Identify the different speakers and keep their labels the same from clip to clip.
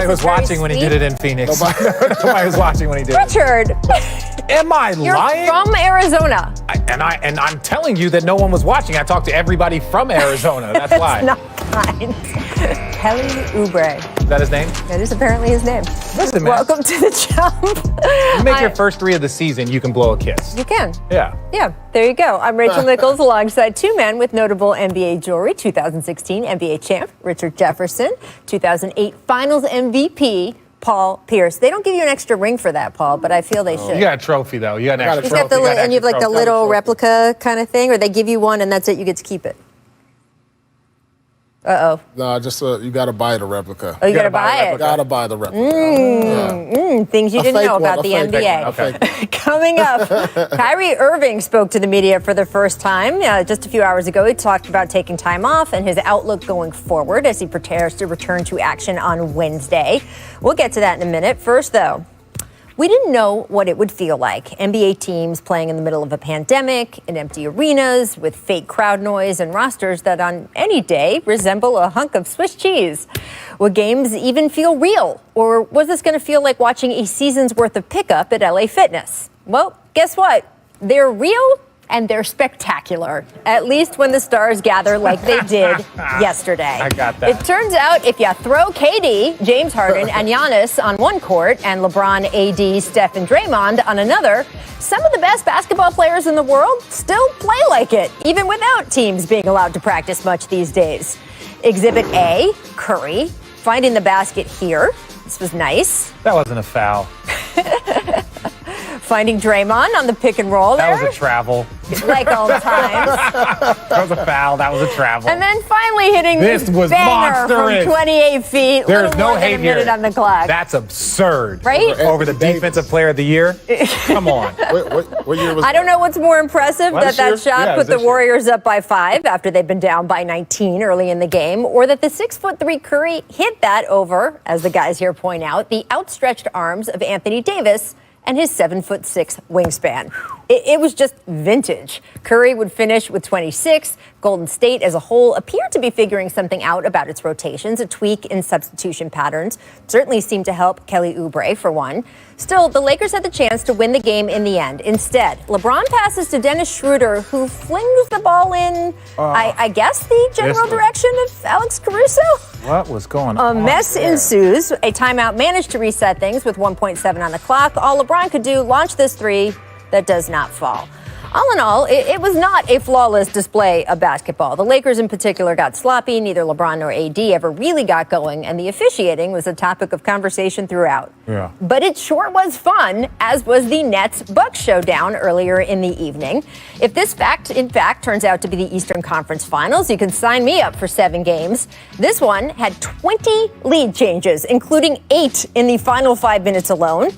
Speaker 1: Nobody was watching when he did it in Phoenix. Nobody was watching when he did it.
Speaker 2: Richard.
Speaker 1: Am I
Speaker 2: You're
Speaker 1: lying?
Speaker 2: from Arizona.
Speaker 1: And I'm telling you that no one was watching. I talked to everybody from Arizona. That's why.
Speaker 2: Not kind. Kelly Oubre.
Speaker 1: Is that his name?
Speaker 2: That is apparently his name.
Speaker 1: Listen, man.
Speaker 2: Welcome to the Jump.
Speaker 1: You make your first 3 of the season, you can blow a kiss.
Speaker 2: You can.
Speaker 1: Yeah.
Speaker 2: Yeah, there you go. I'm Rachel Nichols alongside 2 men with notable NBA jewelry. 2016 NBA champ Richard Jefferson, 2008 Finals MVP Paul Pierce. They don't give you an extra ring for that, Paul, but I feel they should.
Speaker 1: You got a trophy, though. You got an extra trophy.
Speaker 2: And you have like the little replica kind of thing, or they give you one and that's it, you get to keep it. Uh-oh.
Speaker 3: No, just you got to buy the replica.
Speaker 2: Oh, you got to buy it?
Speaker 3: Got to buy the replica.
Speaker 2: Things you didn't know about the NBA.
Speaker 3: Okay.
Speaker 2: Coming up, Kyrie Irving spoke to the media for the first time. Just a few hours ago, he talked about taking time off and his outlook going forward as he prepares to return to action on Wednesday. We'll get to that in a minute. First, though, we didn't know what it would feel like. NBA teams playing in the middle of a pandemic, in empty arenas, with fake crowd noise and rosters that on any day resemble a hunk of Swiss cheese. Would games even feel real? Or was this going to feel like watching a season's worth of pickup at LA Fitness? Well, guess what? They're real and they're spectacular, at least when the stars gather like they did yesterday.
Speaker 1: I got that.
Speaker 2: It turns out if you throw KD, James Harden, and Giannis on one court and LeBron, AD, Steph, and Draymond on another, some of the best basketball players in the world still play like it, even without teams being allowed to practice much these days. Exhibit A, Curry, finding the basket here. This was nice.
Speaker 1: That wasn't a foul.
Speaker 2: Finding Draymond on the pick and roll there.
Speaker 1: That was a travel.
Speaker 2: Like all the times.
Speaker 1: That was a foul. That was a travel.
Speaker 2: And then finally hitting this banger
Speaker 1: monstrous.
Speaker 2: from 28 feet.
Speaker 1: There's no hate here.
Speaker 2: A minute on the clock.
Speaker 1: That's absurd.
Speaker 2: Right?
Speaker 1: Over the defensive player of the year? Come on.
Speaker 3: What year was
Speaker 2: I don't know what's more impressive, that shot put the Warriors up by 5 after they've been down by 19 early in the game, or that the 6'3" Curry hit that over, as the guys here point out, the outstretched arms of Anthony Davis and his 7'6" wingspan. It was just vintage. Curry would finish with 26. Golden State as a whole appeared to be figuring something out about its rotations. A tweak in substitution patterns certainly seemed to help Kelly Oubre, for one. Still, the Lakers had the chance to win the game in the end. Instead, LeBron passes to Dennis Schroeder, who flings the ball in, I guess, the general direction of Alex Caruso.
Speaker 1: What was going on?
Speaker 2: A mess ensues. A timeout managed to reset things with 1.7 on the clock. All LeBron could do, launch this 3 that does not fall. All in all, it was not a flawless display of basketball. The Lakers in particular got sloppy. Neither LeBron nor AD ever really got going, and the officiating was a topic of conversation throughout.
Speaker 1: Yeah.
Speaker 2: But it sure was fun, as was the Nets-Bucks showdown earlier in the evening. If this in fact turns out to be the Eastern Conference Finals, you can sign me up for 7 games. This one had 20 lead changes, including 8 in the final 5 minutes alone.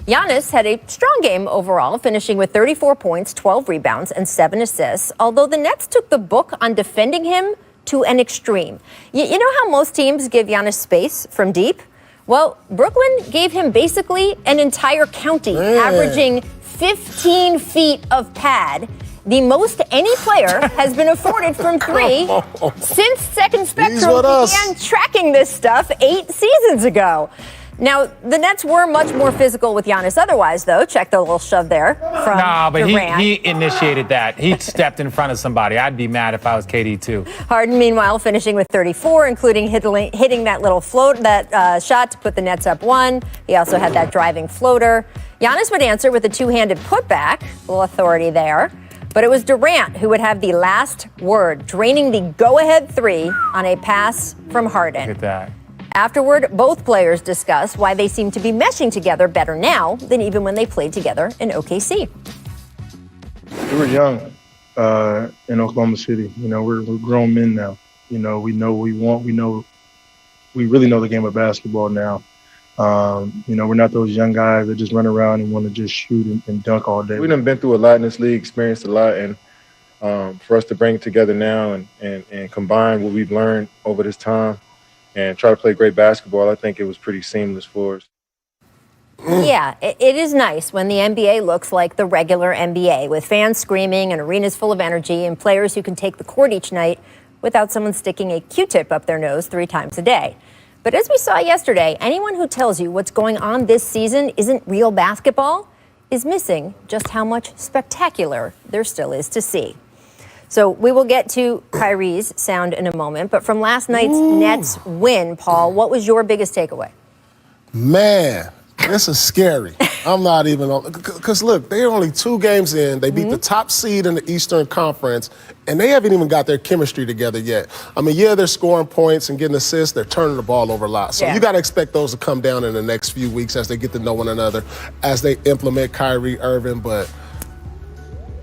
Speaker 2: Giannis had a strong game overall, finishing with 34 points, 12 rebounds, and 7 assists, although the Nets took the book on defending him to an extreme. You know how most teams give Giannis space from deep? Well, Brooklyn gave him basically an entire county, averaging 15 feet of pad, the most any player has been afforded from 3 since Second Spectrum began tracking this stuff 8 seasons ago. Now, the Nets were much more physical with Giannis otherwise, though. Check the little shove there from
Speaker 1: but
Speaker 2: Durant.
Speaker 1: he initiated that. He stepped in front of somebody. I'd be mad if I was KD, too.
Speaker 2: Harden, meanwhile, finishing with 34, including hitting that little shot to put the Nets up 1. He also had that driving floater. Giannis would answer with a 2-handed putback, a little authority there. But it was Durant who would have the last word, draining the go-ahead 3 on a pass from Harden.
Speaker 1: Look at that.
Speaker 2: Afterward, both players discussed why they seem to be meshing together better now than even when they played together in OKC.
Speaker 4: We were young in Oklahoma City. You know, we're grown men now. You know, we know what we want. We really know the game of basketball now. You know, we're not those young guys that just run around and want to just shoot and dunk all day.
Speaker 5: We've been through a lot in this league, experienced a lot, and for us to bring it together now and combine what we've learned over this time and try to play great basketball, I think it was pretty seamless for us.
Speaker 2: Yeah, it is nice when the NBA looks like the regular NBA, with fans screaming and arenas full of energy and players who can take the court each night without someone sticking a Q-tip up their nose 3 times a day. But as we saw yesterday, anyone who tells you what's going on this season isn't real basketball is missing just how much spectacular there still is to see. So we will get to Kyrie's sound in a moment, but from last night's Nets win, Paul, what was your biggest takeaway?
Speaker 3: Man, this is scary. I'm not even, because look, they're only 2 games in. They beat the top seed in the Eastern Conference, and they haven't even got their chemistry together yet. I mean, yeah, they're scoring points and getting assists. They're turning the ball over a lot. So you got to expect those to come down in the next few weeks as they get to know one another, as they implement Kyrie Irving. But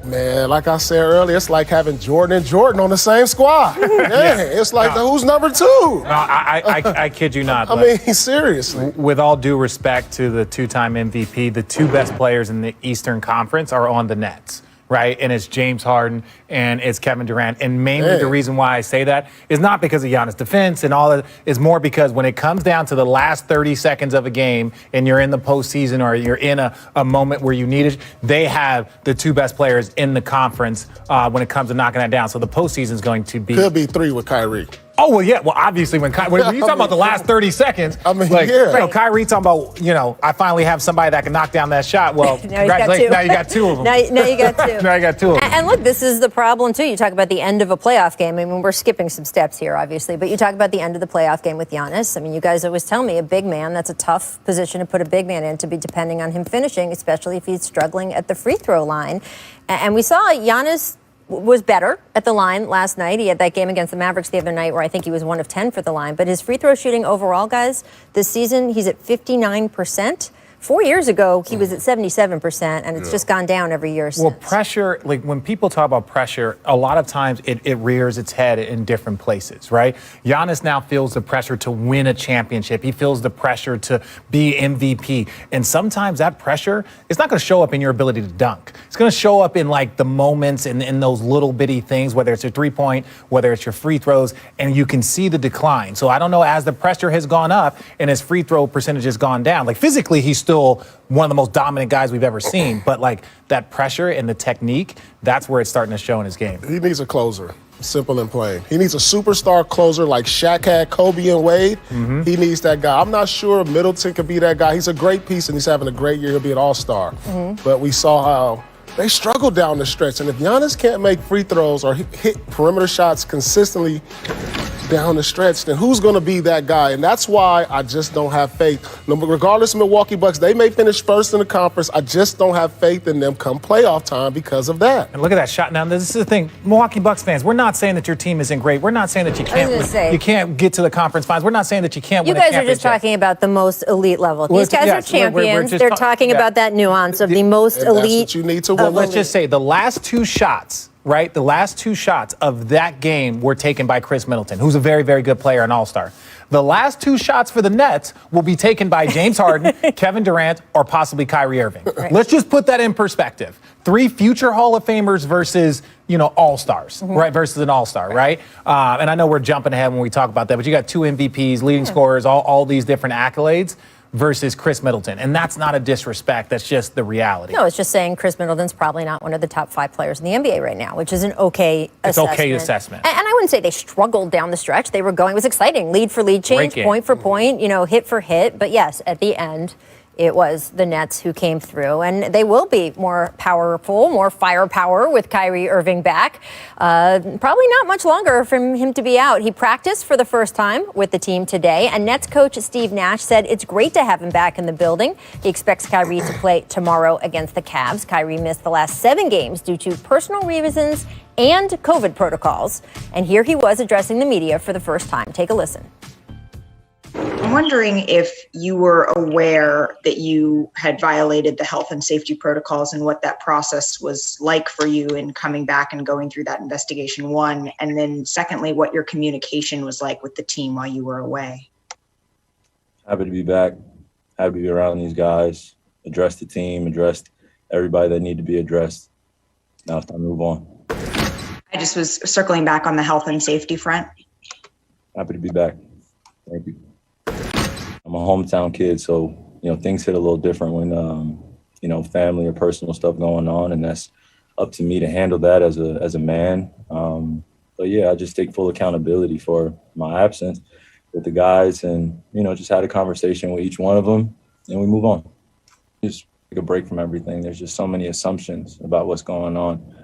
Speaker 3: man, like I said earlier, it's like having Jordan and Jordan on the same squad. It's like, who's number 2?
Speaker 1: No, I kid you not.
Speaker 3: I mean, seriously.
Speaker 1: With all due respect to the 2-time MVP, the 2 best players in the Eastern Conference are on the Nets, right? And it's James Harden and it's Kevin Durant. And mainly the reason why I say that is not because of Giannis' defense and all that. It's more because when it comes down to the last 30 seconds of a game and you're in the postseason or you're in a moment where you need it, they have the 2 best players in the conference when it comes to knocking that down. So the postseason is going to be...
Speaker 3: Could be 3 with Kyrie.
Speaker 1: Oh, well, yeah. Well, obviously, when you're talking about the last 30 seconds,
Speaker 3: I mean,
Speaker 1: Kyrie talking about, I finally have somebody that can knock down that shot. Well, congratulations. Now you got 2 of them.
Speaker 2: now you got 2.
Speaker 1: Now you got 2 of them.
Speaker 2: And look, this is the problem, too. You talk about the end of a playoff game. I mean, we're skipping some steps here, obviously, but you talk about the end of the playoff game with Giannis. I mean, you guys always tell me a big man, that's a tough position to put a big man in, to be depending on him finishing, especially if he's struggling at the free throw line. And we saw Giannis was better at the line last night. He had that game against the Mavericks the other night where I think he was 1 of 10 for the line. But his free throw shooting overall, guys, this season, he's at 59%. 4 years ago, he was at 77%, and it's just gone down every year since.
Speaker 1: Well, pressure, like when people talk about pressure, a lot of times it rears its head in different places, right? Giannis now feels the pressure to win a championship. He feels the pressure to be MVP. And sometimes that pressure is not going to show up in your ability to dunk. It's going to show up in like the moments and in those little bitty things, whether it's your 3-point, whether it's your free throws, and you can see the decline. So I don't know, as the pressure has gone up and his free throw percentage has gone down, like physically he's still one of the most dominant guys we've ever seen. But like that pressure and the technique, that's where it's starting to show in his game.
Speaker 3: He needs a closer. Simple and plain. He needs a superstar closer like Shaq had Kobe and Wade. He needs that guy. I'm not sure Middleton could be that guy. He's a great piece and he's having a great year. He'll be an all-star. But we saw how they struggled down the stretch. And if Giannis can't make free throws or hit perimeter shots consistently down the stretch, then who's going to be that guy? And that's why I just don't have faith. Regardless of Milwaukee Bucks, they may finish first in the conference. I just don't have faith in them come playoff time because of that.
Speaker 1: And look at that shot. Now, this is the thing. Milwaukee Bucks fans, we're not saying that your team isn't great. We're not saying that you can't get to the conference finals. We're not saying that you can't win a championship.
Speaker 2: You guys are just talking about the most elite level. These guys are champions. They're talking about that nuance of the most elite.
Speaker 3: That's what you need to
Speaker 1: Well, let's just say the last 2 shots, right? The last 2 shots of that game were taken by Chris Middleton, who's a very, very good player and all-star. The last 2 shots for the Nets will be taken by James Harden, Kevin Durant, or possibly Kyrie Irving. Right. Let's just put that in perspective. 3 future Hall of Famers versus, all-stars, right? Versus an all-star, right? And I know we're jumping ahead when we talk about that, but you got 2 MVPs, leading scorers, all these different accolades versus Chris Middleton. And that's not a disrespect. That's just the reality.
Speaker 2: No, it's just saying Chris Middleton's probably not one of the top 5 players in the NBA right now, which is an okay assessment.
Speaker 1: It's okay assessment.
Speaker 2: And I wouldn't say they struggled down the stretch. They were going, it was exciting. Lead for lead change, point for point, hit for hit. But yes, at the end, it was the Nets who came through, and they will be more powerful, more firepower with Kyrie Irving back. Probably not much longer for him to be out. He practiced for the first time with the team today, and Nets coach Steve Nash said it's great to have him back in the building. He expects Kyrie to play tomorrow against the Cavs. Kyrie missed the last 7 games due to personal reasons and COVID protocols. And here he was addressing the media for the first time. Take a listen.
Speaker 6: I'm wondering if you were aware that you had violated the health and safety protocols and what that process was like for you in coming back and going through that investigation, 1, and then secondly, what your communication was like with the team while you were away.
Speaker 7: Happy to be back. Happy to be around these guys, address the team, address everybody that need to be addressed. Now it's time to move on.
Speaker 6: I just was circling back on the health and safety front.
Speaker 7: Happy to be back. Thank you. I'm a hometown kid, so, things hit a little different when, family or personal stuff going on, and that's up to me to handle that as a man. But yeah, I just take full accountability for my absence. with the guys and, just had a conversation with each one of them and we move on. Just take a break from everything. There's just so many assumptions about what's going on.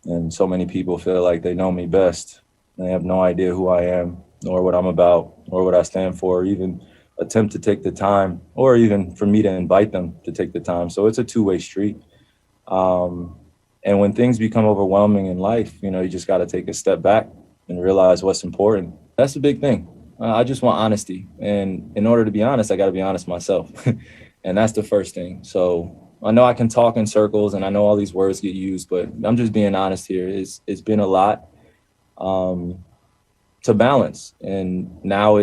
Speaker 7: And so many people feel like they know me best. And they have no idea who I am, nor what I'm about, or what I stand for, or even attempt to take the time, or even for me to invite them to take the time. So it's a two-way street. And when things become overwhelming in life, you just got to take a step back and realize what's important. That's a big thing. I just want honesty. And in order to be honest, I got to be honest myself. And that's the first thing. So I know I can talk in circles and I know all these words get used, but I'm just being honest here. It's been a lot to balance. And now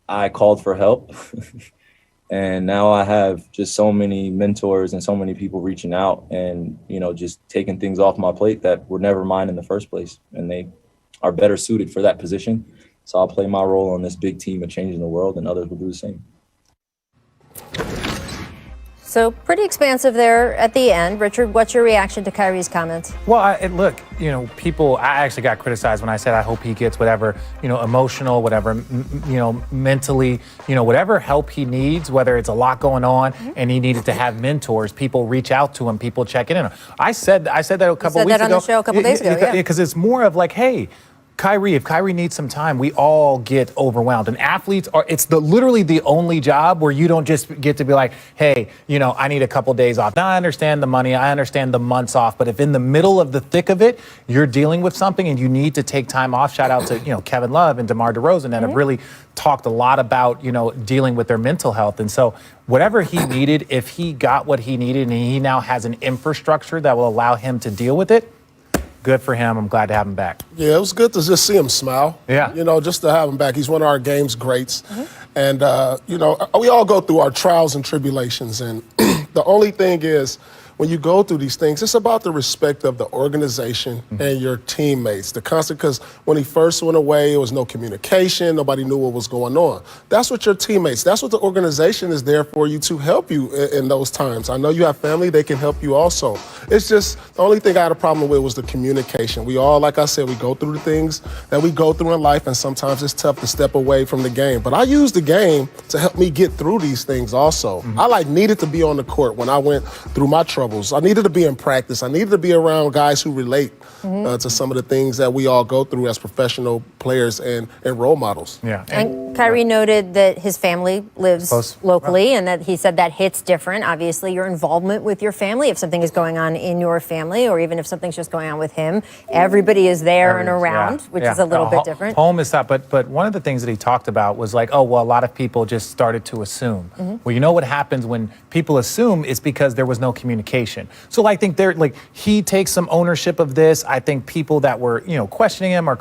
Speaker 7: I called for help. And now I have just so many mentors and so many people reaching out and, just taking things off my plate that were never mine in the first place. And they are better suited for that position. So I'll play my role on this big team of changing the world and others will do the same.
Speaker 2: So pretty expansive there at the end. Richard, what's your reaction to Kyrie's comments?
Speaker 1: Well, look, people, I actually got criticized when I said I hope he gets whatever, emotional, whatever, mentally, whatever help he needs, whether it's a lot going on and he needed to have mentors, people reach out to him, people check in. I said that a couple weeks ago.
Speaker 2: You said that on the show a couple days ago, yeah.
Speaker 1: Because it's more of like, hey, if Kyrie needs some time, we all get overwhelmed. And athletes it's literally the only job where you don't just get to be like, hey, I need a couple days off. Now I understand the money, I understand the months off, but if in the middle of the thick of it, you're dealing with something and you need to take time off, shout out to, Kevin Love and DeMar DeRozan that have really talked a lot about, dealing with their mental health. And so whatever he needed, if he got what he needed and he now has an infrastructure that will allow him to deal with it, good for him. I'm glad to have him back.
Speaker 3: Yeah, it was good to just see him smile.
Speaker 1: Yeah.
Speaker 3: Just to have him back. He's one of our game's greats. And, we all go through our trials and tribulations. And the only thing is, when you go through these things, it's about the respect of the organization and your teammates. The constant, because when he first went away, there was no communication. Nobody knew what was going on. That's what your teammates, that's what the organization is there for you to help you in those times. I know you have family, they can help you also. It's just, the only thing I had a problem with was the communication. We all, like I said, we go through the things that we go through in life, and sometimes it's tough to step away from the game. But I use the game to help me get through these things also. I needed to be on the court when I went through my troubles. I needed to be in practice. I needed to be around guys who relate to some of the things that we all go through as professional players and role models.
Speaker 1: Yeah.
Speaker 2: And Kyrie noted that his family lives locally and that he said that hits different. Obviously, your involvement with your family, if something is going on in your family or even if something's just going on with him, everybody is there and around, which is a little bit different.
Speaker 1: Home is tough, but one of the things that he talked about was like, a lot of people just started to assume. Well, you know what happens when people assume is because there was no communication. So I think he takes some ownership of this. I think people that were, questioning him or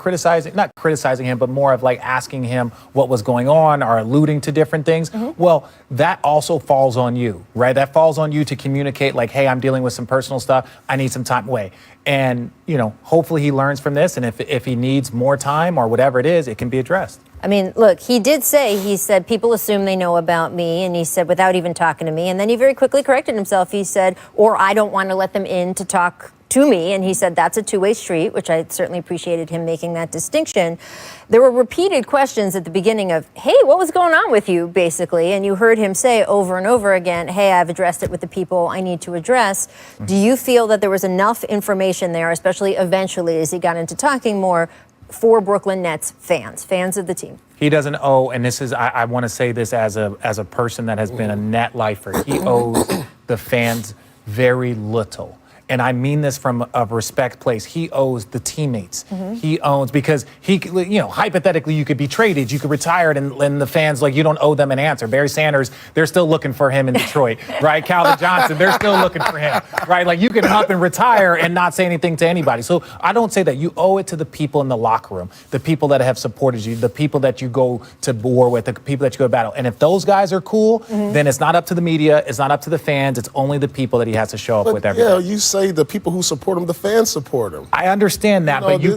Speaker 1: not criticizing him, but more of asking him what was going on or alluding to different things. Well, that also falls on you, right? That falls on you to communicate hey, I'm dealing with some personal stuff. I need some time away. And, hopefully he learns from this. And if he needs more time or whatever it is, it can be addressed.
Speaker 2: I mean, look, he said, people assume they know about me. And he said, without even talking to me. And then he very quickly corrected himself. He said, or I don't want to let them in to talk to me. And he said, that's a two-way street, which I certainly appreciated him making that distinction. There were repeated questions at the beginning of, hey, what was going on with you, basically? And you heard him say over and over again, hey, I've addressed it with the people I need to address. Do you feel that there was enough information there, especially eventually as he got into talking more, for Brooklyn Nets fans of the team?
Speaker 1: He doesn't owe, and this is, I want to say this as a person that has been a net lifer, he owes the fans very little. And I mean this from a respect place. He owes the teammates. He owns, because hypothetically you could be traded, you could retire, and the fans, you don't owe them an answer. Barry Sanders, they're still looking for him in Detroit, right? Calvin Johnson, they're still looking for him, right? You can up and retire and not say anything to anybody. So I don't say that. You owe it to the people in the locker room, the people that have supported you, the people that you go to war with, the people that you go to battle. And if those guys are cool, then it's not up to the media, it's not up to the fans, it's only the people that he has to show up with every day.
Speaker 3: Yeah, you say the people who support him, the fans support him.
Speaker 1: I understand that, but you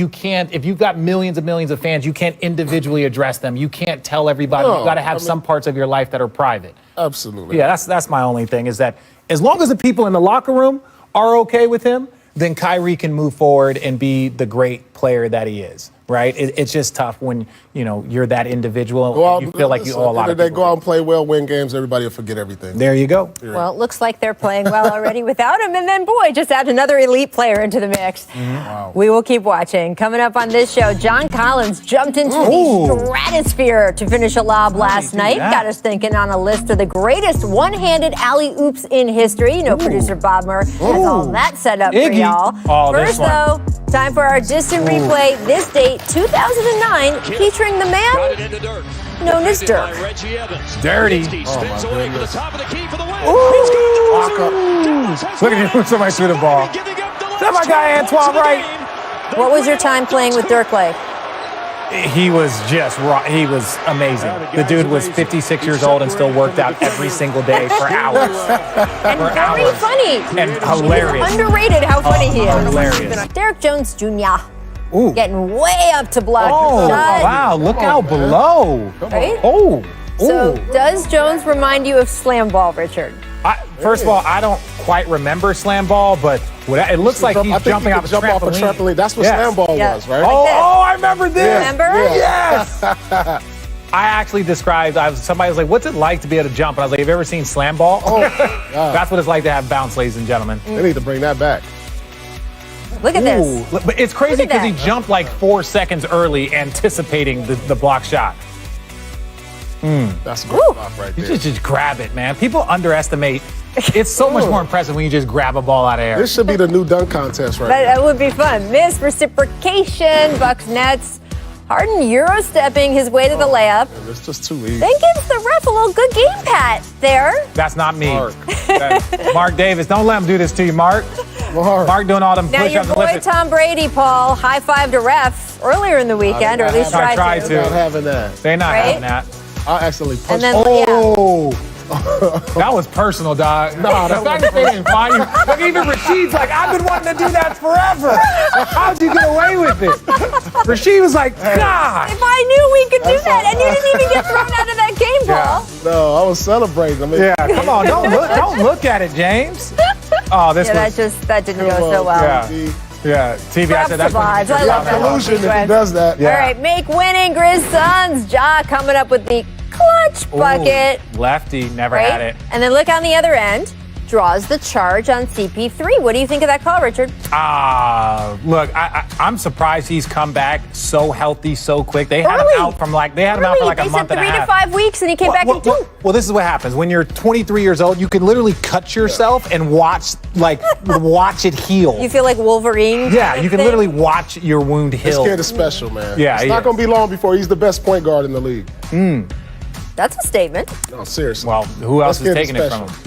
Speaker 1: can't, if you've got millions and millions of fans, you can't individually address them. You can't tell everybody. You've got to have some parts of your life that are private.
Speaker 3: Absolutely.
Speaker 1: Yeah, that's my only thing, is that as long as the people in the locker room are okay with him, then Kyrie can move forward and be the great player that he is. right? It's just tough when, you're that individual.
Speaker 3: Go out,
Speaker 1: You feel like you owe a lot of
Speaker 3: They
Speaker 1: people.
Speaker 3: go out and play well, win games. Everybody will forget everything.
Speaker 1: There you go.
Speaker 2: Well, it looks like they're playing well already without him. And then, boy, just add another elite player into the mix.
Speaker 3: Wow.
Speaker 2: We will keep watching. Coming up on this show, John Collins jumped into the stratosphere to finish a lob last night. Got us thinking on a list of the greatest one-handed alley-oops in history. Producer Bob Murr has all that set up for y'all. First, though, time for our distant replay. This date, 2009, featuring the man known as Dirk.
Speaker 1: Dirty.
Speaker 3: Oh, my goodness.
Speaker 1: Look at him. Somebody threw the ball. Is that my guy, Antoine Wright?
Speaker 2: What was your time playing with Dirk like?
Speaker 1: He was just raw. He was amazing. The dude was 56 years old and still worked out every single day for hours.
Speaker 2: And very funny.
Speaker 1: And hilarious.
Speaker 2: It's underrated how funny he is.
Speaker 1: Hilarious.
Speaker 2: Derek Jones Jr.
Speaker 1: Ooh.
Speaker 2: Getting way up to block
Speaker 1: Oh,
Speaker 2: the shot.
Speaker 1: wow. Look out below.
Speaker 2: Right?
Speaker 1: Oh.
Speaker 2: So,
Speaker 1: Ooh.
Speaker 2: does Jones remind you of slam ball, Richard?
Speaker 1: First of all, I don't quite remember slam ball, but it looks like he's jumping off a
Speaker 3: jump off a
Speaker 1: trampoline.
Speaker 3: trampoline. That's what
Speaker 1: Yes.
Speaker 3: slam ball
Speaker 2: Yeah.
Speaker 3: was, right?
Speaker 1: Oh, I remember this.
Speaker 2: Remember?
Speaker 1: Yes. I actually described, somebody was like, what's it like to be able to jump? And I was like, have you ever seen slam ball?
Speaker 3: Oh,
Speaker 1: That's what it's like to have bounce, ladies and gentlemen.
Speaker 3: They need to bring that back.
Speaker 2: Look at this.
Speaker 1: But it's crazy
Speaker 2: Look at
Speaker 1: because he jumped like 4 seconds early, anticipating the block shot.
Speaker 3: That's a good spot right
Speaker 1: You
Speaker 3: there.
Speaker 1: just grab it, man. People underestimate. It's so much more impressive when you just grab a ball out of air.
Speaker 3: This should be the new dunk contest right now.
Speaker 2: That would be fun. Miss reciprocation. Bucks Nets. Harden Euro-stepping his way to the layup.
Speaker 3: It's just too easy.
Speaker 2: Then gives the ref a little good game pat there.
Speaker 1: That's not me.
Speaker 3: Mark.
Speaker 1: Mark Davis, don't let him do this to you, Mark. Mark doing all them
Speaker 2: Now your
Speaker 1: push-ups and
Speaker 2: boy
Speaker 1: lift.
Speaker 2: Tom Brady, Paul, high-fived a ref earlier in the weekend, or at least
Speaker 1: I
Speaker 2: tried
Speaker 1: tried
Speaker 2: to.
Speaker 1: to.
Speaker 3: Not having that.
Speaker 1: They're not
Speaker 2: Right?
Speaker 1: having that.
Speaker 3: I accidentally
Speaker 2: And
Speaker 3: punched.
Speaker 2: then,
Speaker 1: Oh. That was personal, dog.
Speaker 3: Nah,
Speaker 1: the
Speaker 3: that
Speaker 1: fact that they didn't find you. Look, even Rashid's like, I've been wanting to do that forever. How'd you get away with it? Rashid was like, God.
Speaker 2: If I knew we could do that, and you didn't even get thrown out of that game, Paul.
Speaker 3: No, I was celebrating. I mean,
Speaker 1: Yeah, come on, don't look at it, James. Oh, this
Speaker 2: Yeah,
Speaker 1: was.
Speaker 2: that didn't go so well.
Speaker 1: Yeah. Yeah, TV. I
Speaker 2: Props
Speaker 1: said
Speaker 2: to
Speaker 1: that's
Speaker 2: vibes. I love that.
Speaker 3: collusion if he does that.
Speaker 1: Yeah.
Speaker 2: All right, make winning Grizz Suns. Ja coming up with the clutch bucket.
Speaker 1: Ooh, lefty, never
Speaker 2: Right?
Speaker 1: had it.
Speaker 2: And then look on the other end. Draws the charge on CP3. What do you think of that call, Richard?
Speaker 1: Look, I'm surprised he's come back so healthy so quick. They had him
Speaker 2: Early.
Speaker 1: out from like a month
Speaker 2: They
Speaker 1: and
Speaker 2: said
Speaker 1: a
Speaker 2: 3 to
Speaker 1: half.
Speaker 2: 5 weeks, and he came back in 2.
Speaker 1: Well, this is what happens when you're 23 years old. You can literally cut yourself and watch it heal.
Speaker 2: You feel like Wolverine?
Speaker 1: Yeah,
Speaker 2: kind
Speaker 1: you
Speaker 2: of
Speaker 1: can
Speaker 2: thing?
Speaker 1: literally watch your wound
Speaker 3: This
Speaker 1: heal.
Speaker 3: kid is special, man.
Speaker 1: Yeah,
Speaker 3: it's
Speaker 1: he
Speaker 3: not
Speaker 1: is.
Speaker 3: going to be long before he's the best point guard in the league.
Speaker 2: That's a statement.
Speaker 3: No, seriously.
Speaker 1: Well, who else
Speaker 3: This
Speaker 1: is
Speaker 3: kid
Speaker 1: taking it from
Speaker 3: special.
Speaker 1: him?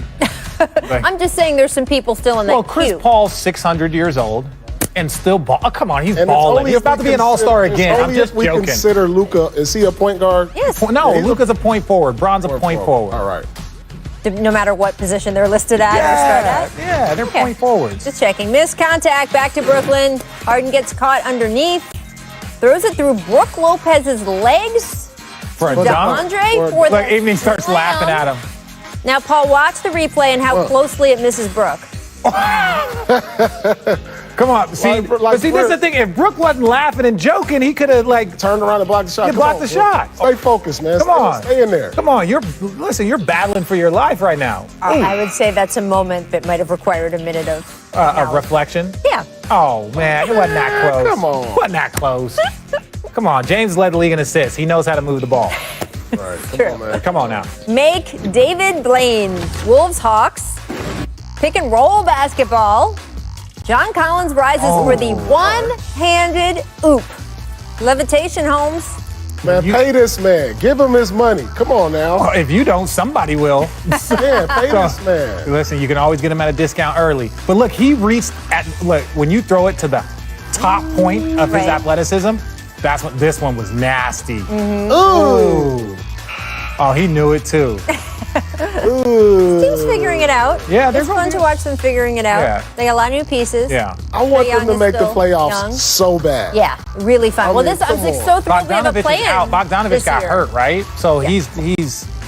Speaker 2: I'm just saying there's some people still in that
Speaker 1: Well, Chris
Speaker 2: queue.
Speaker 1: Paul's 600 years old and still ball. Oh, come on, he's
Speaker 3: And it's
Speaker 1: balling.
Speaker 3: only
Speaker 1: He's
Speaker 3: if
Speaker 1: about
Speaker 3: we
Speaker 1: to be an
Speaker 3: consider-
Speaker 1: all-star
Speaker 3: it's
Speaker 1: again. I'm
Speaker 3: only
Speaker 1: just
Speaker 3: if we
Speaker 1: joking.
Speaker 3: consider Luka. Is he a point guard?
Speaker 2: Yes.
Speaker 1: No,
Speaker 3: Yeah, he's
Speaker 1: Luka's a point forward. Bron's a point forward.
Speaker 3: All right.
Speaker 2: No matter what position they're listed at or start at.
Speaker 1: Yeah, they're
Speaker 2: Okay.
Speaker 1: point forwards.
Speaker 2: Just checking. Missed contact. Back to Brooklyn. Harden gets caught underneath. Throws it through Brook Lopez's legs.
Speaker 1: For a dunk.
Speaker 2: DeAndre for the
Speaker 1: Like, Evening starts laughing at him.
Speaker 2: Now, Paul, watch the replay and how closely it misses Brook.
Speaker 1: Come on, see,
Speaker 3: Like
Speaker 1: but see, this is the thing. If Brook wasn't laughing and joking, he could have
Speaker 3: Turned around and blocked the shot.
Speaker 1: You
Speaker 3: Come
Speaker 1: blocked
Speaker 3: on,
Speaker 1: the
Speaker 3: bro.
Speaker 1: shot.
Speaker 3: Stay focused, man.
Speaker 1: Come on,
Speaker 3: Stay in there.
Speaker 1: Come on, you're battling for your life right now.
Speaker 2: I would say that's a moment that might have required a minute of
Speaker 1: Of reflection.
Speaker 2: Yeah.
Speaker 1: Oh man, it wasn't that close.
Speaker 3: Come on.
Speaker 1: It wasn't that close. Come on, James led the league in assists. He knows how to move the ball.
Speaker 3: Right. Come
Speaker 2: True.
Speaker 3: on, man.
Speaker 1: Come on now.
Speaker 2: Make David Blaine. Wolves Hawks. Pick and roll basketball. John Collins rises for the one-handed oop. Levitation, Holmes.
Speaker 3: Man, pay this man. Give him his money. Come on now.
Speaker 1: If you don't, somebody will.
Speaker 3: Yeah, pay this man.
Speaker 1: Listen, you can always get him at a discount early. But look, he reached when you throw it to the top point of his
Speaker 2: Right.
Speaker 1: athleticism, that's what this one was nasty.
Speaker 3: Ooh.
Speaker 1: Oh, he knew it too.
Speaker 2: Team's figuring it out.
Speaker 1: Yeah, they're
Speaker 2: it's fun
Speaker 1: gonna
Speaker 2: to watch them figuring it out.
Speaker 1: Yeah.
Speaker 2: They got a lot of new pieces.
Speaker 1: Yeah.
Speaker 3: I want
Speaker 2: Young
Speaker 3: them to
Speaker 2: is
Speaker 3: make the
Speaker 2: still
Speaker 3: playoffs
Speaker 2: young.
Speaker 3: so bad.
Speaker 2: Yeah, really fun.
Speaker 3: I
Speaker 2: Well,
Speaker 3: mean,
Speaker 2: this I'm
Speaker 3: come
Speaker 2: just
Speaker 3: on.
Speaker 2: so thrilled we have a
Speaker 1: Bogdanovich is
Speaker 2: play-in
Speaker 1: out. Bogdanovich
Speaker 2: this
Speaker 1: got
Speaker 2: year.
Speaker 1: hurt, right? So he's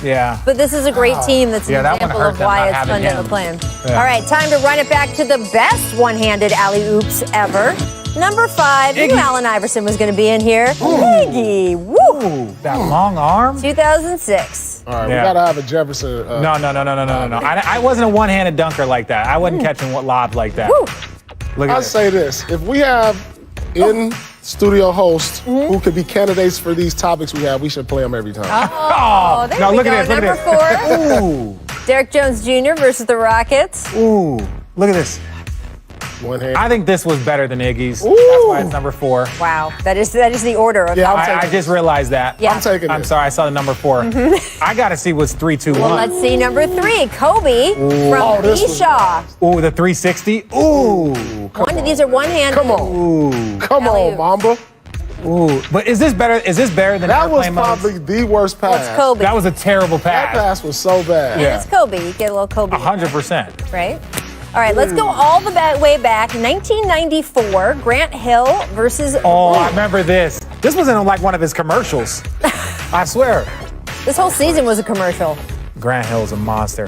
Speaker 1: yeah.
Speaker 2: But this is a great team that's an
Speaker 1: Yeah, that one
Speaker 2: example
Speaker 1: hurt
Speaker 2: of
Speaker 1: them
Speaker 2: why
Speaker 1: not
Speaker 2: it's
Speaker 1: having
Speaker 2: fun to have
Speaker 1: him.
Speaker 2: a plan.
Speaker 1: Yeah.
Speaker 2: All right, time to run it back to the best one-handed alley-oops ever. Number 5, you knew Allen Iverson was going to be in here. Iggy, woo!
Speaker 1: Ooh, that long arm.
Speaker 2: 2006.
Speaker 3: All right,
Speaker 1: Yeah.
Speaker 3: we gotta have a Jefferson.
Speaker 1: No. I wasn't a one-handed dunker like that. I wasn't catching lobs like that.
Speaker 2: Woo.
Speaker 1: Look at
Speaker 3: I'll
Speaker 1: this.
Speaker 3: say this: if we have in-studio hosts who could be candidates for these topics we have, we should play them every time.
Speaker 2: Oh, there
Speaker 1: no,
Speaker 2: we
Speaker 1: look
Speaker 2: go.
Speaker 1: at this. Look
Speaker 2: Number
Speaker 1: at this.
Speaker 2: 4,
Speaker 1: Ooh,
Speaker 2: Derek Jones Jr. versus the Rockets.
Speaker 1: ooh. Look at this.
Speaker 3: One hand.
Speaker 1: I think this was better than Iggy's.
Speaker 3: Ooh.
Speaker 1: That's why it's number 4.
Speaker 2: Wow, that is the order of
Speaker 3: Yeah,
Speaker 2: how
Speaker 1: I just realized that.
Speaker 2: Yeah.
Speaker 3: I'm taking
Speaker 1: I'm
Speaker 3: it.
Speaker 1: sorry, I saw the number 4. I gotta see what's 3, 2, 1.
Speaker 2: Well, let's see number 3, Kobe from
Speaker 3: this was
Speaker 2: Esau.
Speaker 1: Ooh, the 360. Ooh.
Speaker 2: These are one-handed.
Speaker 3: Come on,
Speaker 1: Ooh.
Speaker 3: come
Speaker 2: Alley-oop.
Speaker 3: on, Mamba.
Speaker 1: Ooh. But is this better? Is this better than
Speaker 3: That was
Speaker 1: airplane modes?
Speaker 3: probably the worst pass.
Speaker 2: That's Kobe.
Speaker 1: That was a terrible
Speaker 3: That
Speaker 1: pass.
Speaker 3: pass was so bad.
Speaker 1: Yeah.
Speaker 2: It's Kobe. You get a little Kobe.
Speaker 1: 100%.
Speaker 2: Right? All right, let's go all the way back. 1994, Grant Hill versus.
Speaker 1: Oh, I remember this. This was in like one of his commercials. I swear.
Speaker 2: This whole season was a commercial.
Speaker 1: Grant Hill's a monster.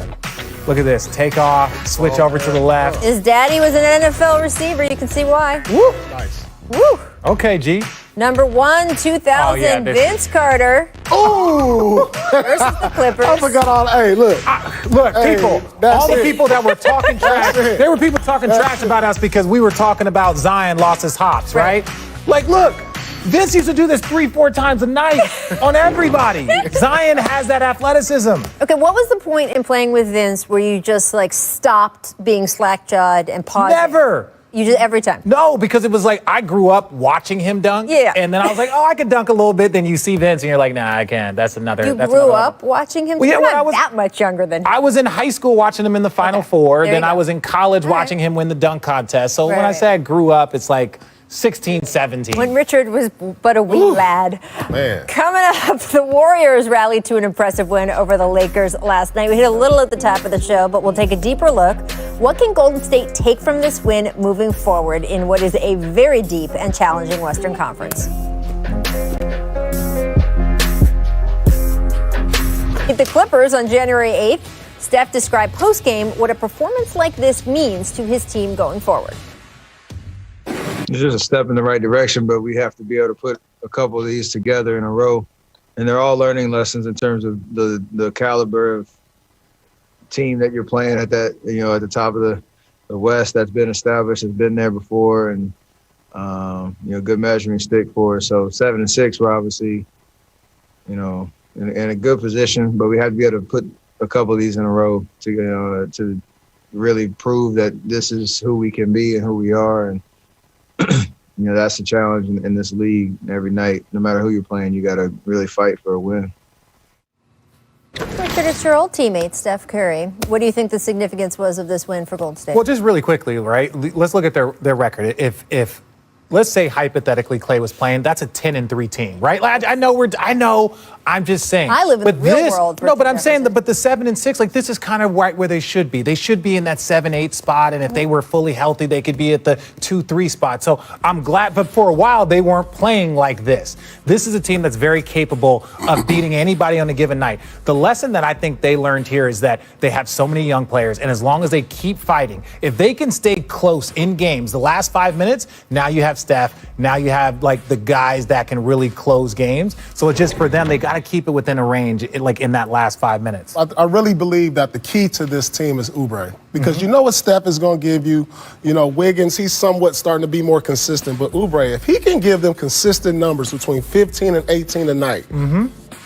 Speaker 1: Look at this. Take off, switch over to the left.
Speaker 2: His daddy was an NFL receiver. You can see why.
Speaker 1: Woo.
Speaker 3: Nice.
Speaker 2: Woo!
Speaker 1: Okay, G.
Speaker 2: Number 1, 2000,
Speaker 1: Oh, yeah, this-
Speaker 2: Vince Carter
Speaker 3: Ooh!
Speaker 2: versus the Clippers.
Speaker 3: I forgot all. Hey, look.
Speaker 1: Look,
Speaker 3: Hey,
Speaker 1: people,
Speaker 3: that's
Speaker 1: all the
Speaker 3: it.
Speaker 1: people that were talking trash,
Speaker 3: it.
Speaker 1: there were people talking trash about us because we were talking about Zion lost his hops, right? Like, look, Vince used to do this 3-4 times a night on everybody. Zion has that athleticism.
Speaker 2: Okay, what was the point in playing with Vince where you just like stopped being slack-jawed and paused?
Speaker 1: Never.
Speaker 2: You just every time.
Speaker 1: No, because it was like I grew up watching him dunk.
Speaker 2: Yeah.
Speaker 1: And then I was like, oh, I could dunk a little bit. Then you see Vince and you're like, nah, I can't. That's another.
Speaker 2: You
Speaker 1: that's
Speaker 2: grew
Speaker 1: another
Speaker 2: up
Speaker 1: level.
Speaker 2: watching him?
Speaker 1: Well, yeah,
Speaker 2: You're
Speaker 1: when
Speaker 2: not
Speaker 1: I was-
Speaker 2: that much younger than him.
Speaker 1: I was in high school watching him in the Final
Speaker 2: Okay.
Speaker 1: Four.
Speaker 2: There you
Speaker 1: Then I
Speaker 2: go.
Speaker 1: was in college
Speaker 2: All right.
Speaker 1: watching him win the dunk contest. So when I
Speaker 2: Right.
Speaker 1: say I grew up, it's like 16, 17.
Speaker 2: When Richard was but a wee lad.
Speaker 3: Man.
Speaker 2: Coming up, the Warriors rallied to an impressive win over the Lakers last night. We hit a little at the top of the show, but we'll take a deeper look. What can Golden State take from this win moving forward in what is a very deep and challenging Western Conference? The Clippers on January 8th, Steph described post-game what a performance like this means to his team going forward.
Speaker 8: It's just a step in the right direction, but we have to be able to put a couple of these together in a row. And they're all learning lessons in terms of the caliber of team that you're playing at that, at the top of the West that's been established, has been there before, and, good measuring stick for us. So 7-6, we're obviously, in a good position, but we have to be able to put a couple of these in a row to really prove that this is who we can be and who we are. And, that's the challenge in this league every night. No matter who you're playing, you got to really fight for a win.
Speaker 2: Richard, it's your old teammate, Steph Curry. What do you think the significance was of this win for Golden State?
Speaker 1: Well, just really quickly, right? Let's look at their record. If let's say hypothetically Clay was playing, that's a 10-3 team, right? Like, I know. I'm just saying.
Speaker 2: I live in the real world.
Speaker 1: No, but I'm saying but the 7-6, like this is kind of right where they should be. They should be in that 7-8 spot, and if they were fully healthy, they could be at the 2-3 spot. So I'm glad, but for a while they weren't playing like this. This is a team that's very capable of beating anybody on a given night. The lesson that I think they learned here is that they have so many young players, and as long as they keep fighting, if they can stay close in games, the last 5 minutes, now you have Steph, now you have like the guys that can really close games. So it's just for them, they got to keep it within a range, like in that last 5 minutes.
Speaker 3: I really believe that the key to this team is Oubre. Because you know what Steph is going to give you. Wiggins, he's somewhat starting to be more consistent. But Oubre, if he can give them consistent numbers between 15 and 18 a night,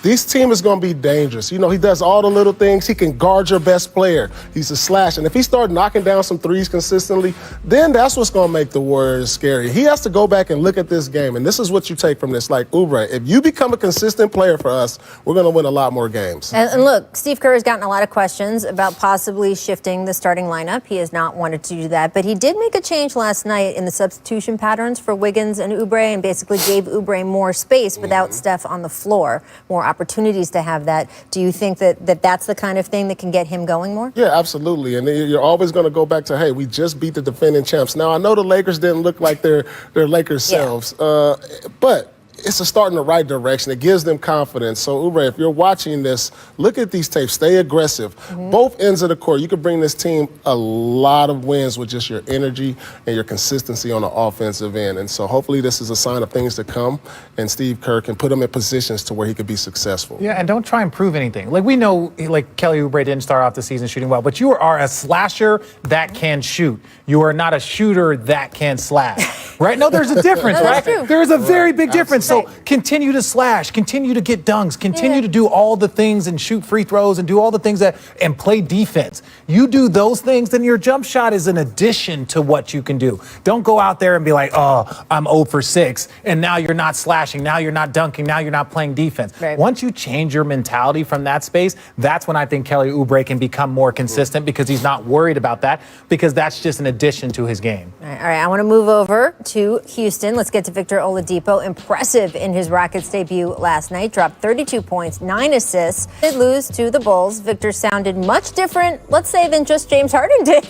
Speaker 3: this team is going to be dangerous. He does all the little things. He can guard your best player. He's a slash. And if he starts knocking down some threes consistently, then that's what's going to make the Warriors scary. He has to go back and look at this game. And this is what you take from this. Like, Oubre, if you become a consistent player for us, we're going to win a lot more games.
Speaker 2: And look, Steve Kerr has gotten a lot of questions about possibly shifting the starting lineup. He has not wanted to do that. But he did make a change last night in the substitution patterns for Wiggins and Oubre and basically gave Oubre more space without Steph on the floor, more opportunities to have that. Do you think that that's the kind of thing that can get him going more?
Speaker 3: Yeah, absolutely. And you're always going to go back to, hey, we just beat the defending champs. Now, I know the Lakers didn't look like their Lakers selves, but it's a start in the right direction. It gives them confidence. So, Oubre, if you're watching this, look at these tapes. Stay aggressive. Both ends of the court. You can bring this team a lot of wins with just your energy and your consistency on the offensive end. And so hopefully this is a sign of things to come, and Steve Kerr can put them in positions to where he could be successful.
Speaker 1: Yeah, and don't try and prove anything. Like, we know, like, Kelly Oubre didn't start off the season shooting well, but you are a slasher that can shoot. You are not a shooter that can slash, right? No, there's a difference,
Speaker 2: No,
Speaker 1: right?
Speaker 2: that's true.
Speaker 1: There's a very big difference. So
Speaker 2: Right.
Speaker 1: continue to slash, continue to get dunks, continue to do all the things and shoot free throws and do all the things and play defense. You do those things, then your jump shot is an addition to what you can do. Don't go out there and be like, oh, I'm 0 for 6, and now you're not slashing, now you're not dunking, now you're not playing defense.
Speaker 2: Right.
Speaker 1: Once you change your mentality from that space, that's when I think Kelly Oubre can become more consistent, because he's not worried about that, because that's just an addition to his game.
Speaker 2: All right, I want to move over to Houston. Let's get to Victor Oladipo. Impressive in his Rockets debut last night. Dropped 32 points, 9 assists. Did lose to the Bulls. Victor sounded much different, let's say, than just James Harden did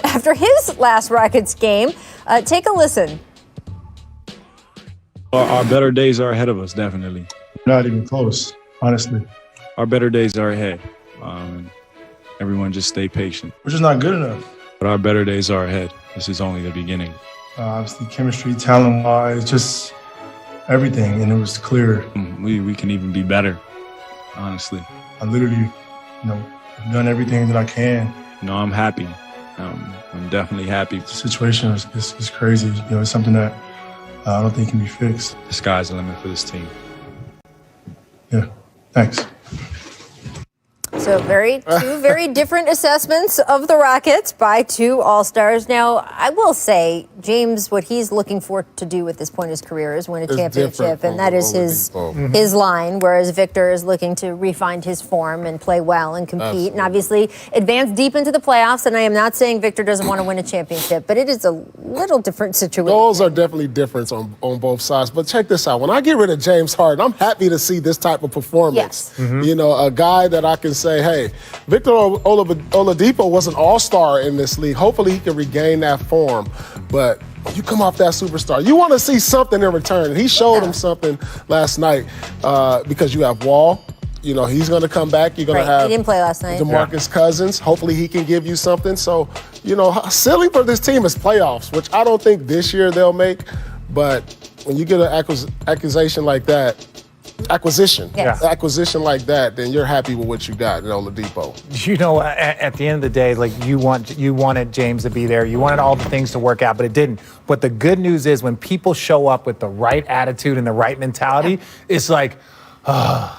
Speaker 2: after his last Rockets game. Take a listen.
Speaker 9: Our better days are ahead of us, definitely.
Speaker 4: Not even close, honestly.
Speaker 9: Our better days are ahead. Everyone just stay patient.
Speaker 4: We're just not good enough.
Speaker 9: But our better days are ahead. This is only the beginning.
Speaker 4: Obviously, chemistry, talent-wise, just everything, and it was clear.
Speaker 9: We can even be better, honestly.
Speaker 4: I literally, have done everything that I can.
Speaker 9: I'm happy. I'm definitely happy.
Speaker 4: The situation is crazy. It's something that I don't think can be fixed.
Speaker 9: The sky's the limit for this team.
Speaker 4: Yeah, thanks.
Speaker 2: So two very different assessments of the Rockets by two All-Stars. Now, I will say, James, what he's looking for to do at this point in his career is win a championship, and that is his line, whereas Victor is looking to refine his form and play well and compete, and obviously advance deep into the playoffs. And I am not saying Victor doesn't want to win a championship, but it is a little different situation.
Speaker 3: Those are definitely different on both sides. But check this out. When I get rid of James Harden, I'm happy to see this type of performance.
Speaker 2: Yes.
Speaker 3: A guy that I can say, hey, Victor Oladipo was an all-star in this league. Hopefully he can regain that form. But you come off that superstar, you want to see something in return. And he showed him something last night because you have Wall. He's going to come back. You're going to have
Speaker 2: he didn't play last night.
Speaker 3: DeMarcus Cousins. Hopefully he can give you something. So, ceiling for this team is playoffs, which I don't think this year they'll make. But when you get an acquisition like that, then you're happy with what you got in Oladipo.
Speaker 1: At the end of the day, like, you wanted James to be there. You wanted all the things to work out, but it didn't. But the good news is when people show up with the right attitude and the right mentality, it's like,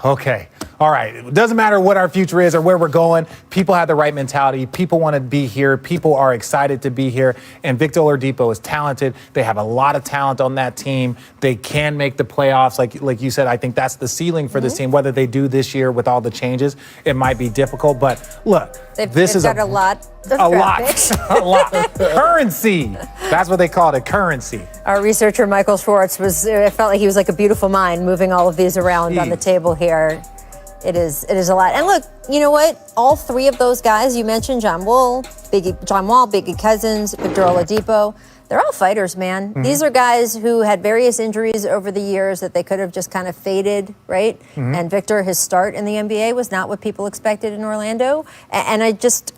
Speaker 1: okay. All right, it doesn't matter what our future is or where we're going. People have the right mentality. People want to be here. People are excited to be here. And Victor Oladipo is talented. They have a lot of talent on that team. They can make the playoffs. Like you said, I think that's the ceiling for this team. Whether they do this year with all the changes, it might be difficult. But look,
Speaker 2: They've got a lot of
Speaker 1: currency. That's what they called it, currency.
Speaker 2: Our researcher, Michael Schwartz, it felt like he was like a beautiful mind moving all of these around on the table here. It is a lot. And look, you know what? All three of those guys you mentioned, John Wall, Biggie Cousins, Victor Oladipo, they're all fighters, man. Mm-hmm. These are guys who had various injuries over the years that they could have just kind of faded, right? Mm-hmm. And Victor, his start in the NBA was not what people expected in Orlando. And I just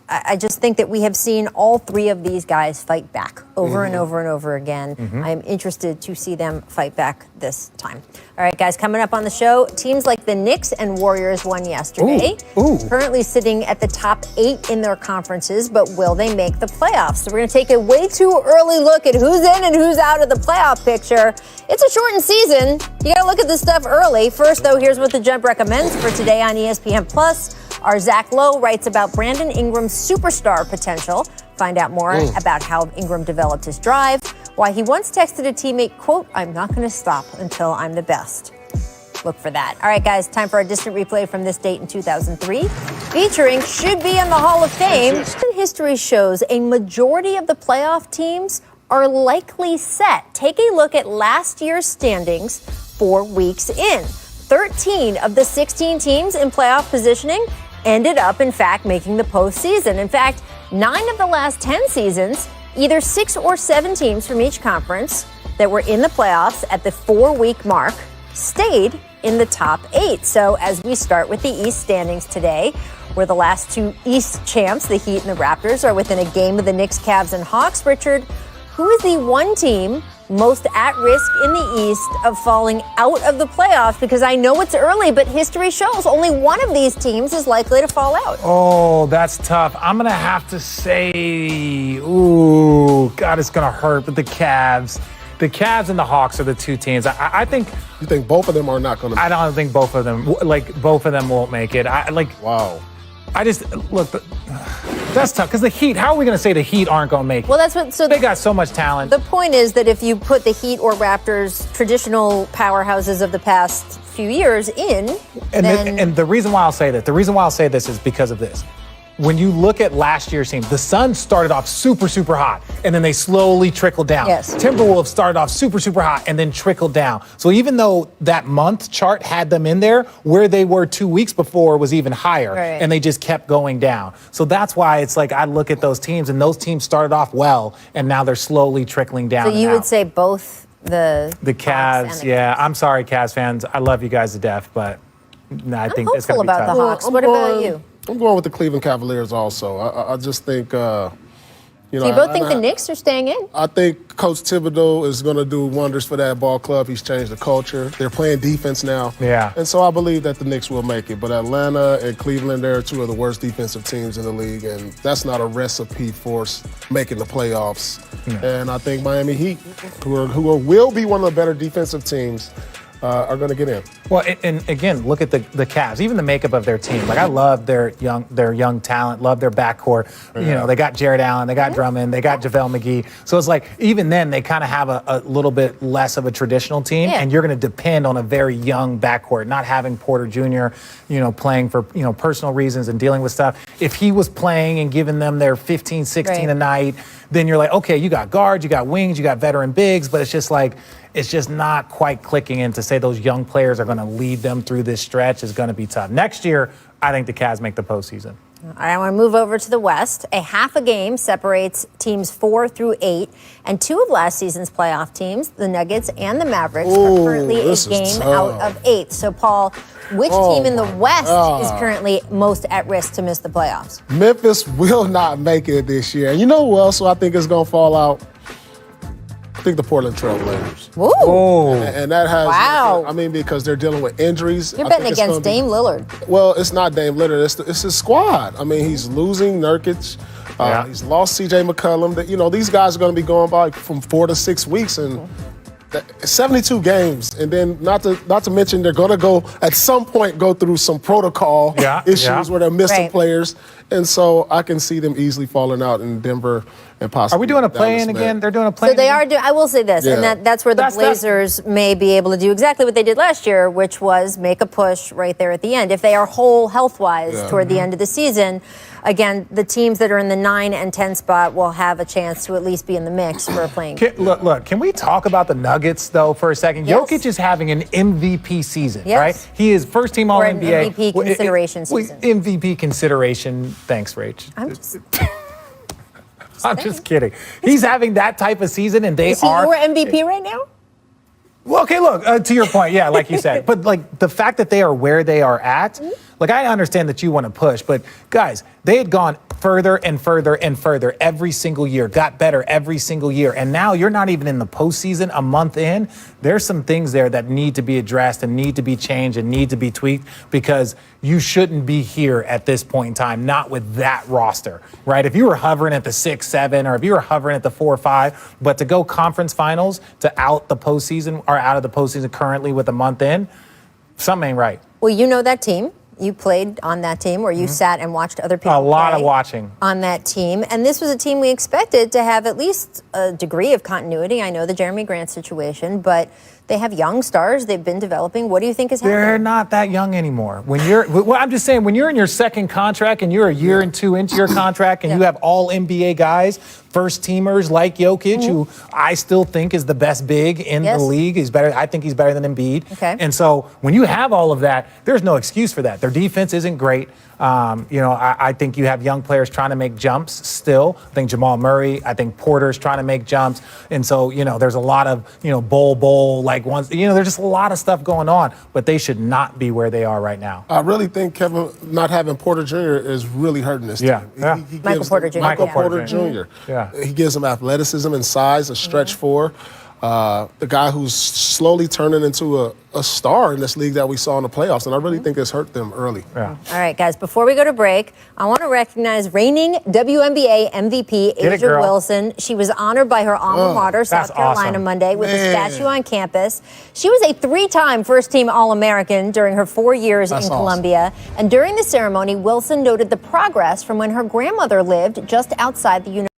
Speaker 2: think that we have seen all three of these guys fight back over and over and over again. Mm-hmm. I'm interested to see them fight back this time. All right, guys, coming up on the show, teams like the Knicks and Warriors won yesterday. Currently sitting at the top 8 in their conferences, but will they make the playoffs? So we're going to take a way too early look at who's in and who's out of the playoff picture. It's a shortened season. You got to look at this stuff early. First, though, here's what The Jump recommends for today on ESPN+. Our Zach Lowe writes about Brandon Ingram's superstar potential. Find out more about how Ingram developed his drive, why he once texted a teammate, quote, "I'm not going to stop until I'm the best." Look for that. All right, guys, time for our distant replay from this date in 2003, featuring should be in the Hall of Fame. History shows a majority of the playoff teams are likely set. Take a look at last year's standings 4 weeks in. 13 of the 16 teams in playoff positioning ended up, in fact, making the postseason. In fact, 9 of the last 10 seasons, either 6 or 7 teams from each conference that were in the playoffs at the 4-week mark stayed in the top 8. So as we start with the East standings today, where the last 2 East champs, the Heat and the Raptors, are within a game of the Knicks, Cavs, and Hawks. Richard, who is the one team most at risk in the East of falling out of the playoffs? Because I know it's early, but history shows only one of these teams is likely to fall out.
Speaker 1: Oh, that's tough. I'm going to have to say, ooh, God, it's going to hurt, but the Cavs. The Cavs and the Hawks are the 2 teams. I think.
Speaker 3: You think both of them are not going to?
Speaker 1: I don't think both of them won't make it.
Speaker 3: Wow.
Speaker 1: I just look. That's tough because the Heat. How are we going to say the Heat aren't going to make it?
Speaker 2: Well, that's what. So
Speaker 1: they got so much talent.
Speaker 2: The point is that if you put the Heat or Raptors, traditional powerhouses of the past few years, in,
Speaker 1: and the reason why I'll say this is because of this. When you look at last year's team, the Suns started off super, super hot, and then they slowly trickled down.
Speaker 2: Yes.
Speaker 1: Timberwolves started off super, super hot, and then trickled down. So even though that month chart had them in there, where they were 2 weeks before was even higher,
Speaker 2: right.
Speaker 1: and they just kept going down. So that's why it's like I look at those teams, and those teams started off well, and now they're slowly trickling down.
Speaker 2: So you would say both the
Speaker 1: Cavs, yeah. I'm sorry, Cavs fans. I love you guys to death, but I think it's going to be tough.
Speaker 2: I'm hopeful about the Hawks. What about you?
Speaker 3: I'm going with the Cleveland Cavaliers also. I just think,
Speaker 2: So you both think the Knicks are staying in?
Speaker 3: I think Coach Thibodeau is going to do wonders for that ball club. He's changed the culture. They're playing defense now.
Speaker 1: Yeah.
Speaker 3: And so I believe that the Knicks will make it. But Atlanta and Cleveland, they're 2 of the worst defensive teams in the league, and that's not a recipe for making the playoffs. No. And I think Miami Heat, who will be one of the better defensive teams, are going to get in.
Speaker 1: Well, and again, look at the Cavs, even the makeup of their team. Like I love their young talent, love their backcourt. Yeah. You know, they got Jared Allen, they got Drummond, they got JaVale McGee. So it's like even then they kind of have a little bit less of a traditional team, and you're going to depend on a very young backcourt, not having Porter Jr., playing for, personal reasons and dealing with stuff. If he was playing and giving them their 15, 16 a night, then you're like, okay, you got guards, you got wings, you got veteran bigs, but it's just like, it's just not quite clicking in. To say those young players are going to lead them through this stretch is going to be tough. Next year, I think the Cavs make the postseason.
Speaker 2: All right, I want to move over to the West. A half a game separates teams 4 through 8, and 2 of last season's playoff teams, the Nuggets and the Mavericks, are currently a game out of 8. So, Paul, which team in the West is currently most at risk to miss the playoffs?
Speaker 3: Memphis will not make it this year. And you know who else I think is going to fall out? I think the Portland Trail Blazers.
Speaker 2: Ooh.
Speaker 3: And that has,
Speaker 2: wow.
Speaker 3: I mean, because they're dealing with injuries.
Speaker 2: You're betting against Dame Lillard.
Speaker 3: Well, it's not Dame Lillard. It's his squad. I mean, he's losing Nurkic. He's lost C.J. McCollum. These guys are going to be going by from 4 to 6 weeks and 72 games. And then not to mention they're going to go at some point go through some protocol issues where they're missing players. And so I can see them easily falling out in Denver and possibly.
Speaker 1: Are we doing a play-in again? They're doing a play-in.
Speaker 2: So they are doing. I will say this, and that's where the Blazers may be able to do exactly what they did last year, which was make a push right there at the end. If they are whole health-wise toward the end of the season, again, the teams that are in the 9 and 10 spot will have a chance to at least be in the mix for a playing.
Speaker 1: Look, can we talk about the Nuggets, though, for a second?
Speaker 2: Yes.
Speaker 1: Jokic is having an MVP season, right? He is first-team All-NBA.
Speaker 2: Or MVP consideration season.
Speaker 1: MVP consideration. Thanks, Rach. I'm just kidding. He's having that type of season, and they are.
Speaker 2: Is he your MVP right now?
Speaker 1: Well, okay, look, to your point, yeah, like you said. But, like, the fact that they are where they are at, like, I understand that you want to push, but, guys, they had gone further and further and further every single year, got better every single year, and now you're not even in the postseason a month in. There's some things there that need to be addressed and need to be changed and need to be tweaked because you shouldn't be here at this point in time, not with that roster, right? If you were hovering at the 6-7 or if you were hovering at the 4-5, but to go conference finals to out the postseason or out of the postseason currently with a month in, something ain't right.
Speaker 2: Well, you know that team. You played on that team or you sat and watched other people
Speaker 1: A lot
Speaker 2: play
Speaker 1: of watching.
Speaker 2: On that team. And this was a team we expected to have at least a degree of continuity. I know the Jeremy Grant situation, but they have young stars they've been developing. What do you think is happening?
Speaker 1: They're not that young anymore. I'm just saying, when you're in your second contract and you're a year and 2 into your contract and you have all NBA guys, first teamers like Jokic, who I still think is the best big in the league. He's better. I think he's better than Embiid.
Speaker 2: Okay.
Speaker 1: And so when you have all of that, there's no excuse for that. Their defense isn't great. I think you have young players trying to make jumps still. I think Jamal Murray, I think Porter's trying to make jumps. And so, there's a lot of, bowl, like ones, there's just a lot of stuff going on, but they should not be where they are right now.
Speaker 3: I really think Kevin not having Porter Jr. is really hurting this team. He
Speaker 2: Michael Porter Jr.
Speaker 3: Michael Porter Jr.
Speaker 1: Yeah.
Speaker 3: He gives them athleticism and size, a stretch four. The guy who's slowly turning into a star in this league that we saw in the playoffs, and I really think it's hurt them early.
Speaker 1: Yeah.
Speaker 2: All right, guys, before we go to break, I want to recognize reigning WNBA MVP Asia Wilson. She was honored by her alma mater, South Carolina,
Speaker 1: awesome.
Speaker 2: Monday with a statue on campus. She was a 3-time first-team All-American during her 4 years in Columbia. And during the ceremony, Wilson noted the progress from when her grandmother lived just outside the university.